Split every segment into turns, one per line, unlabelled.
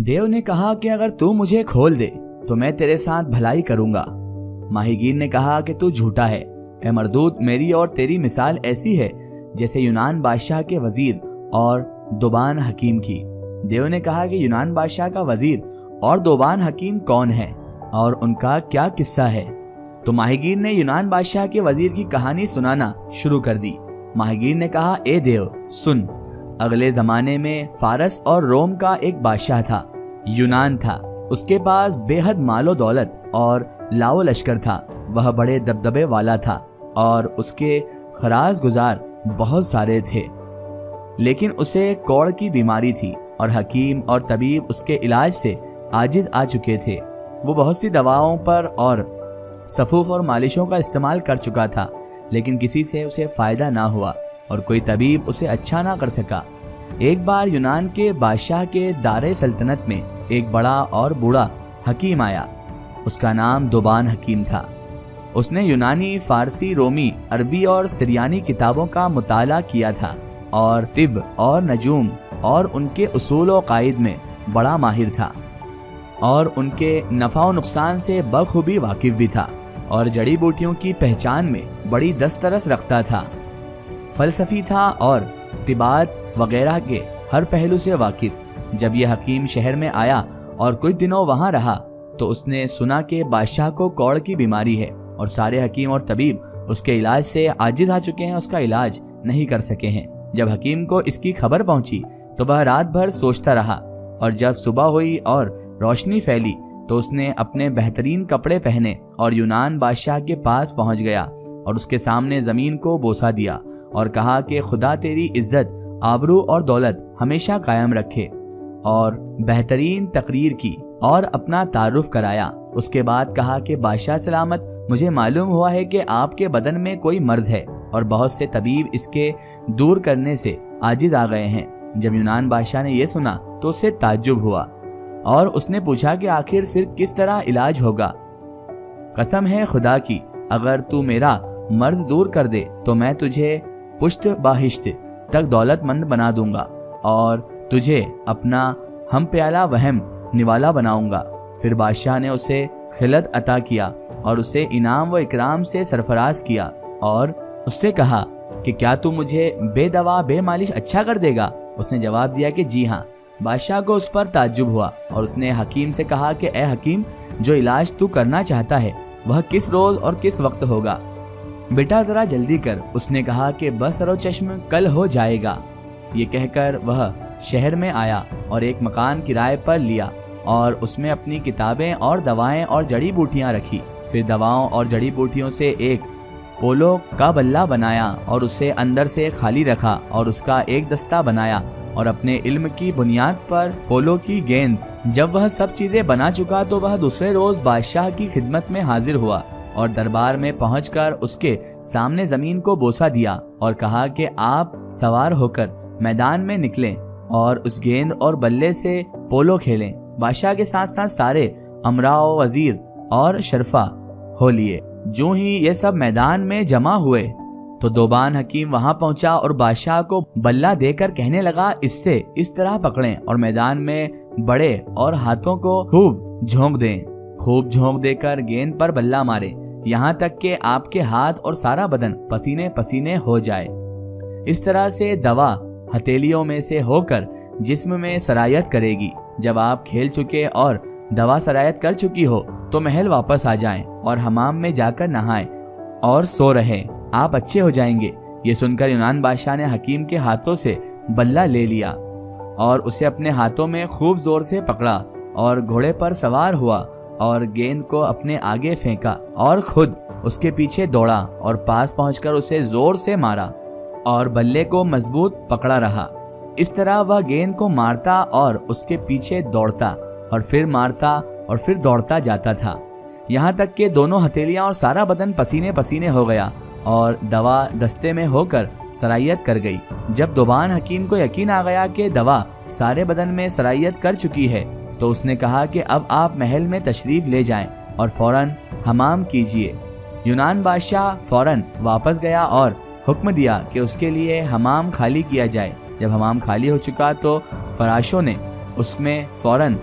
دیو نے کہا کہ اگر تو مجھے کھول دے تو میں تیرے ساتھ بھلائی کروں گا۔ ماہی گیر نے کہا کہ تو جھوٹا ہے، اے مردود، میری اور تیری مثال ایسی ہے جیسے یونان بادشاہ کے وزیر اور دوبان حکیم کی۔ دیو نے کہا کہ یونان بادشاہ کا وزیر اور دوبان حکیم کون ہے اور ان کا کیا قصہ ہے؟ تو ماہی گیر نے یونان بادشاہ کے وزیر کی کہانی سنانا شروع کر دی۔ ماہی گیر نے کہا، اے دیو سن، اگلے زمانے میں فارس اور روم کا ایک بادشاہ تھا، یونان تھا۔ اس کے پاس بے حد مال و دولت اور لاؤ لشکر تھا، وہ بڑے دبدبے والا تھا اور اس کے خراج گزار بہت سارے تھے، لیکن اسے کوڑ کی بیماری تھی اور حکیم اور طبیب اس کے علاج سے عاجز آ چکے تھے۔ وہ بہت سی دواؤں پر اور سفوف اور مالشوں کا استعمال کر چکا تھا، لیکن کسی سے اسے فائدہ نہ ہوا اور کوئی طبیب اسے اچھا نہ کر سکا۔ ایک بار یونان کے بادشاہ کے دار سلطنت میں ایک بڑا اور بوڑھا حکیم آیا۔ اس کا نام دوبان حکیم تھا۔ اس نے یونانی، فارسی، رومی، عربی اور سریانی کتابوں کا مطالعہ کیا تھا اور طب اور نجوم اور ان کے اصول و قواعد میں بڑا ماہر تھا اور ان کے نفع و نقصان سے بخوبی واقف بھی تھا اور جڑی بوٹیوں کی پہچان میں بڑی دسترس رکھتا تھا۔ فلسفی تھا اور طباعت وغیرہ کے ہر پہلو سے واقف۔ جب یہ حکیم شہر میں آیا اور کچھ دنوں وہاں رہا تو اس نے سنا کہ بادشاہ کو کوڑ کی بیماری ہے اور سارے حکیم اور طبیب اس کے علاج سے عاجز آ چکے ہیں، اس کا علاج نہیں کر سکے ہیں۔ جب حکیم کو اس کی خبر پہنچی تو وہ رات بھر سوچتا رہا اور جب صبح ہوئی اور روشنی پھیلی تو اس نے اپنے بہترین کپڑے پہنے اور یونان بادشاہ کے پاس پہنچ گیا اور اس کے سامنے زمین کو بوسہ دیا اور کہا کہ خدا تیری عزت، آبرو اور دولت ہمیشہ قائم رکھے، اور بہترین تقریر کی اور اپنا تعارف کرایا۔ اس کے بعد کہا کہ بادشاہ سلامت، مجھے معلوم ہوا ہے کہ آپ کے بدن میں کوئی مرض ہے اور بہت سے طبیب اس کے دور کرنے سے عاجز آ گئے ہیں۔ جب یونان بادشاہ نے یہ سنا تو اسے تعجب ہوا اور اس نے پوچھا کہ آخر پھر کس طرح علاج ہوگا؟ قسم ہے خدا کی، اگر تو میرا مرض دور کر دے تو میں تجھے پشت باہشت تک دولت مند بنا دوں گا اور تجھے اپنا ہم پیالہ وہم نوالا بناؤں گا۔ پھر بادشاہ نے اسے خلعت عطا کیا اور اسے انعام و اکرام سے سرفراز کیا اور اس سے کہا کہ کیا تو مجھے بے دوا بے مالش اچھا کر دے گا؟ اس نے جواب دیا کہ جی ہاں۔ بادشاہ کو اس پر تعجب ہوا اور اس نے حکیم سے کہا کہ اے حکیم، جو علاج تو کرنا چاہتا ہے وہ کس روز اور کس وقت ہوگا؟ بیٹا ذرا جلدی کر، اس نے کہا کہ بصر و چشم کل ہو جائے گا۔ یہ کہہ کر وہ شہر میں آیا اور ایک مکان کرائے پر لیا اور اس میں اپنی کتابیں اور دوائیں اور جڑی بوٹیاں رکھی۔ پھر دواؤں اور جڑی بوٹیوں سے ایک پولو کا بلہ بنایا اور اسے اندر سے خالی رکھا اور اس کا ایک دستہ بنایا اور اپنے علم کی بنیاد پر پولو کی گیند۔ جب وہ سب چیزیں بنا چکا تو وہ دوسرے روز بادشاہ کی خدمت میں حاضر ہوا اور دربار میں پہنچ کر اس کے سامنے زمین کو بوسہ دیا اور کہا کہ آپ سوار ہو کر میدان میں نکلیں اور اس گیند اور بلے سے پولو کھیلیں۔ بادشاہ کے ساتھ ساتھ سارے امراء و وزیر اور شرفا ہو لیے۔ جو ہی یہ سب میدان میں جمع ہوئے تو دوبان حکیم وہاں پہنچا اور بادشاہ کو بلہ دے کر کہنے لگا، اس سے اس طرح پکڑیں اور میدان میں بڑے اور ہاتھوں کو خوب جھونک دیں۔ خوب جھونک دے کر گیند پر بلہ مارے یہاں تک کہ آپ کے ہاتھ اور سارا بدن پسینے پسینے ہو جائے۔ اس طرح سے دوا ہتھیلیوں میں سے ہو کر جسم میں سرایت کرے گی۔ جب آپ کھیل چکے اور دوا سرایت کر چکی ہو تو محل واپس آ جائیں اور حمام میں جا کر نہائیں اور سو رہیں، آپ اچھے ہو جائیں گے۔ یہ سن کر یونان بادشاہ نے حکیم کے ہاتھوں سے بلہ لے لیا اور اسے اپنے ہاتھوں میں خوب زور سے پکڑا اور گھوڑے پر سوار ہوا اور گیند کو اپنے آگے پھینکا اور خود اس کے پیچھے دوڑا اور پاس پہنچ کر اسے زور سے مارا اور بلے کو مضبوط پکڑا رہا۔ اس طرح وہ گیند کو مارتا اور اس کے پیچھے دوڑتا اور پھر مارتا اور پھر دوڑتا جاتا تھا، یہاں تک کہ دونوں ہتھیلیاں اور سارا بدن پسینے پسینے ہو گیا اور دوا دستے میں ہو کر سرایت کر گئی۔ جب دوبان حکیم کو یقین آ گیا کہ دوا سارے بدن میں سرایت کر چکی ہے تو اس نے کہا کہ اب آپ محل میں تشریف لے جائیں اور فوراً حمام کیجیے۔ یونان بادشاہ فوراً واپس گیا اور حکم دیا کہ اس کے لیے حمام خالی کیا جائے۔ جب حمام خالی ہو چکا تو فراشوں نے اس میں فوراً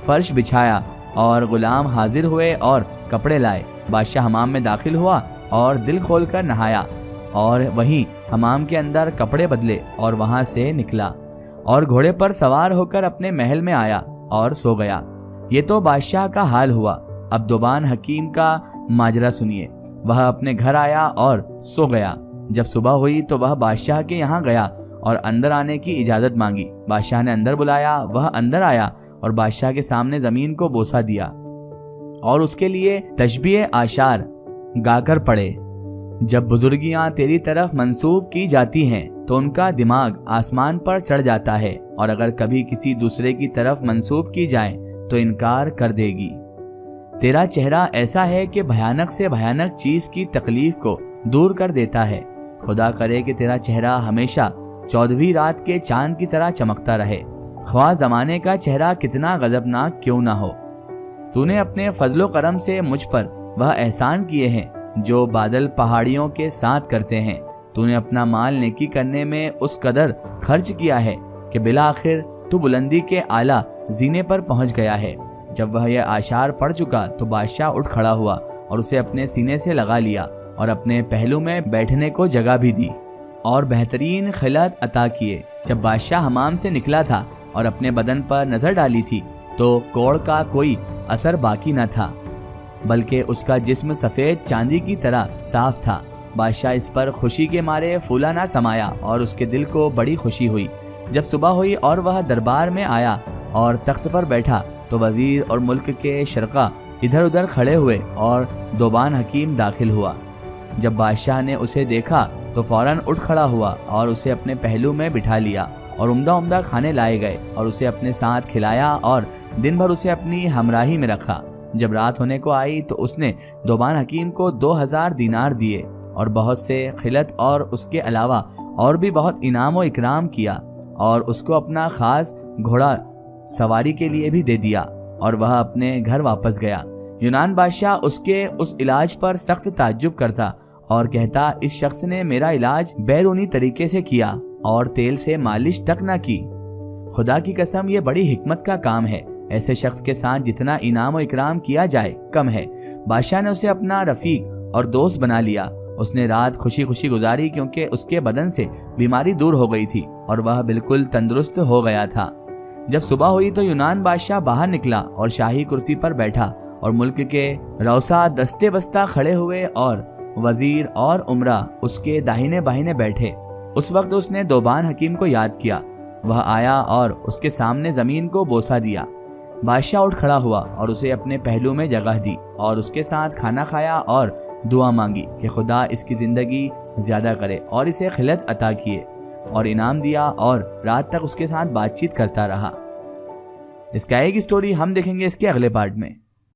فرش بچھایا اور غلام حاضر ہوئے اور کپڑے لائے۔ بادشاہ حمام میں داخل ہوا اور دل کھول کر نہایا اور وہیں حمام کے اندر کپڑے بدلے اور وہاں سے نکلا اور گھوڑے پر سوار ہو کر اپنے محل میں آیا اور سو گیا۔ یہ تو بادشاہ کا حال ہوا۔ اب دوبان حکیم کا ماجرا سنیے۔ وہ اپنے گھر آیا اور سو گیا۔ جب صبح ہوئی تو وہ بادشاہ کے یہاں گیا اور اندر آنے کی اجازت مانگی۔ بادشاہ نے اندر بلایا، وہ اندر آیا اور بادشاہ کے سامنے زمین کو بوسہ دیا اور اس کے لیے تشبیہ آشار گا کر پڑھے۔ جب بزرگیاں تیری طرف منسوب کی جاتی ہیں تو ان کا دماغ آسمان پر چڑھ جاتا ہے، اور اگر کبھی کسی دوسرے کی طرف منسوب کی جائیں تو انکار کر دے گی۔ تیرا چہرہ ایسا ہے کہ بھیانک سے بھیانک چیز کی تکلیف کو دور کر دیتا ہے۔ خدا کرے کہ تیرا چہرہ ہمیشہ 14ویں رات کے چاند کی طرح چمکتا رہے، خواہ زمانے کا چہرہ کتنا غضبناک کیوں نہ ہو۔ تو نے اپنے فضل و کرم سے مجھ پر وہ احسان کیے ہیں جو بادل پہاڑیوں کے ساتھ کرتے ہیں۔ تو نے اپنا مال نیکی کرنے میں اس قدر خرچ کیا ہے کہ بالآخر تو بلندی کے اعلیٰ زینے پر پہنچ گیا ہے۔ جب وہ یہ آشار پڑھ چکا تو بادشاہ اٹھ کھڑا ہوا اور اسے اپنے سینے سے لگا لیا اور اپنے پہلو میں بیٹھنے کو جگہ بھی دی اور بہترین خلعت عطا کیے۔ جب بادشاہ حمام سے نکلا تھا اور اپنے بدن پر نظر ڈالی تھی تو کوڑ کا کوئی اثر باقی نہ تھا، بلکہ اس کا جسم سفید چاندی کی طرح صاف تھا۔ بادشاہ اس پر خوشی کے مارے پھولا نہ سمایا اور اس کے دل کو بڑی خوشی ہوئی۔ جب صبح ہوئی اور وہ دربار میں آیا اور تخت پر بیٹھا تو وزیر اور ملک کے شرکا ادھر ادھر کھڑے ہوئے اور دوبان حکیم داخل ہوا۔ جب بادشاہ نے اسے دیکھا تو فوراً اٹھ کھڑا ہوا اور اسے اپنے پہلو میں بٹھا لیا اور عمدہ عمدہ کھانے لائے گئے اور اسے اپنے ساتھ کھلایا اور دن بھر اسے اپنی ہمراہی میں رکھا۔ جب رات ہونے کو آئی تو اس نے دوبان حکیم کو 2000 دینار دیے اور بہت سے خلعت اور اس کے علاوہ اور بھی بہت انعام و اکرام کیا، اور اس کو اپنا خاص گھوڑا سواری کے لیے بھی دے دیا اور وہ اپنے گھر واپس گیا۔ یونان بادشاہ اس کے اس علاج پر سخت تعجب کرتا اور کہتا، اس شخص نے میرا علاج بیرونی طریقے سے کیا اور تیل سے مالش تک نہ کی۔ خدا کی قسم یہ بڑی حکمت کا کام ہے، ایسے شخص کے ساتھ جتنا انعام و اکرام کیا جائے کم ہے۔ بادشاہ نے اسے اپنا رفیق اور دوست بنا لیا۔ اس نے رات خوشی خوشی گزاری کیونکہ اس کے بدن سے بیماری دور ہو گئی تھی اور وہ بالکل تندرست ہو گیا تھا۔ جب صبح ہوئی تو یونان بادشاہ باہر نکلا اور شاہی کرسی پر بیٹھا اور ملک کے رؤسا دستے بستہ کھڑے ہوئے اور وزیر اور امرا اس کے داہنے بائنے بیٹھے۔ اس وقت اس نے دوبان حکیم کو یاد کیا۔ وہ آیا اور اس کے سامنے زمین کو بوسہ دیا۔ بادشاہ اٹھ کھڑا ہوا اور اسے اپنے پہلو میں جگہ دی اور اس کے ساتھ کھانا کھایا اور دعا مانگی کہ خدا اس کی زندگی زیادہ کرے اور اسے خلعت عطا کیے، اور انعام دیا اور رات تک اس کے ساتھ بات چیت کرتا رہا۔ اس کا ایک سٹوری ہم دیکھیں گے اس کے اگلے پارٹ میں۔